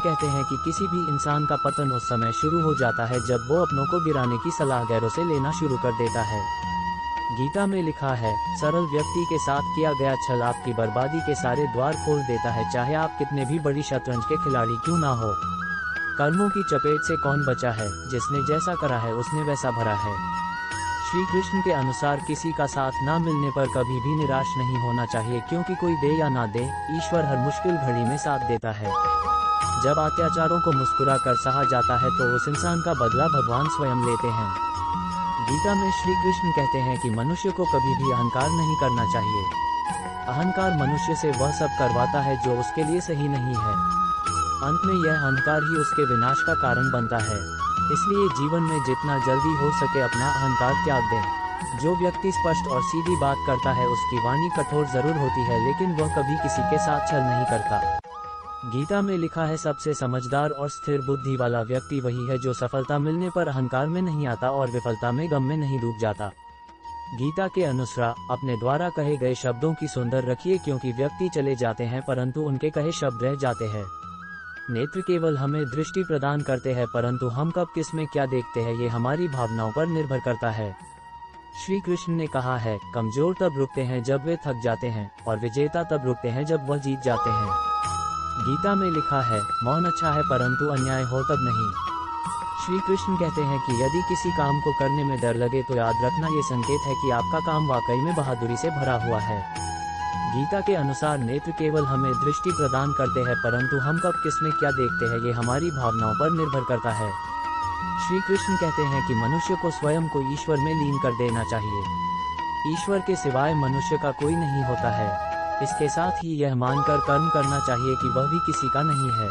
कहते हैं कि किसी भी इंसान का पतन उस समय शुरू हो जाता है जब वो अपनों को गिराने की सलाह गैरों से लेना शुरू कर देता है। गीता में लिखा है, सरल व्यक्ति के साथ किया गया छल आपकी बर्बादी के सारे द्वार खोल देता है, चाहे आप कितने भी बड़ी शतरंज के खिलाड़ी क्यों ना हो। कर्मों की चपेट से कौन बचा है, जिसने जैसा करा है उसने वैसा भरा है। श्री कृष्ण के अनुसार किसी का साथ ना मिलने पर कभी भी निराश नहीं होना चाहिए, क्योंकि कोई दे या ना दे, ईश्वर हर मुश्किल घड़ी में साथ देता है। जब अत्याचारों को मुस्कुरा कर सहा जाता है तो उस इंसान का बदला भगवान स्वयं लेते हैं। गीता में श्री कृष्ण कहते हैं कि मनुष्य को कभी भी अहंकार नहीं करना चाहिए। अहंकार मनुष्य से वह सब करवाता है जो उसके लिए सही नहीं है। अंत में यह अहंकार ही उसके विनाश का कारण बनता है। इसलिए जीवन में जितना जल्दी हो सके अपना अहंकार त्याग दें। जो व्यक्ति स्पष्ट और सीधी बात करता है उसकी वाणी कठोर जरूर होती है, लेकिन वह कभी किसी के साथ छल नहीं करता। गीता में लिखा है, सबसे समझदार और स्थिर बुद्धि वाला व्यक्ति वही है जो सफलता मिलने पर अहंकार में नहीं आता और विफलता में गम में नहीं डूब जाता। गीता के अनुसार अपने द्वारा कहे गए शब्दों की सुंदर रखिए, क्योंकि व्यक्ति चले जाते हैं परंतु उनके कहे शब्द रह जाते हैं। नेत्र केवल हमें दृष्टि प्रदान करते हैं, परंतु हम कब किस में क्या देखते हैं ये हमारी भावनाओं पर निर्भर करता है। श्री कृष्ण ने कहा है, कमजोर तब रुकते हैं जब वे थक जाते हैं, और विजेता तब रुकते हैं जब वह जीत जाते हैं। गीता में लिखा है, मौन अच्छा है परंतु अन्याय हो तब नहीं। श्री कृष्ण कहते हैं कि यदि किसी काम को करने में डर लगे तो याद रखना ये संकेत है कि आपका काम वाकई में बहादुरी से भरा हुआ है। गीता के अनुसार नेत्र केवल हमें दृष्टि प्रदान करते हैं, परंतु हम कब किस में क्या देखते हैं ये हमारी भावनाओं पर निर्भर करता है। श्री कृष्ण कहते हैं कि मनुष्य को स्वयं को ईश्वर में लीन कर देना चाहिए। ईश्वर के सिवाय मनुष्य का कोई नहीं होता है। इसके साथ ही यह मानकर कर्म करना चाहिए कि वह भी किसी का नहीं है।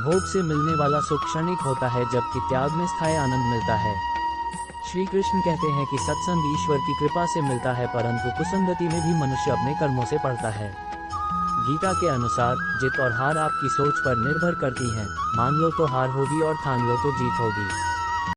भोग से मिलने वाला सुख क्षणिक होता है, जबकि त्याग में स्थायी आनंद मिलता है। श्री कृष्ण कहते हैं कि सत्संग ईश्वर की कृपा से मिलता है, परंतु कुसंगति में भी मनुष्य अपने कर्मों से पढ़ता है। गीता के अनुसार जीत और हार आपकी सोच पर निर्भर करती है। मान लो तो हार होगी और ठान लो तो जीत होगी।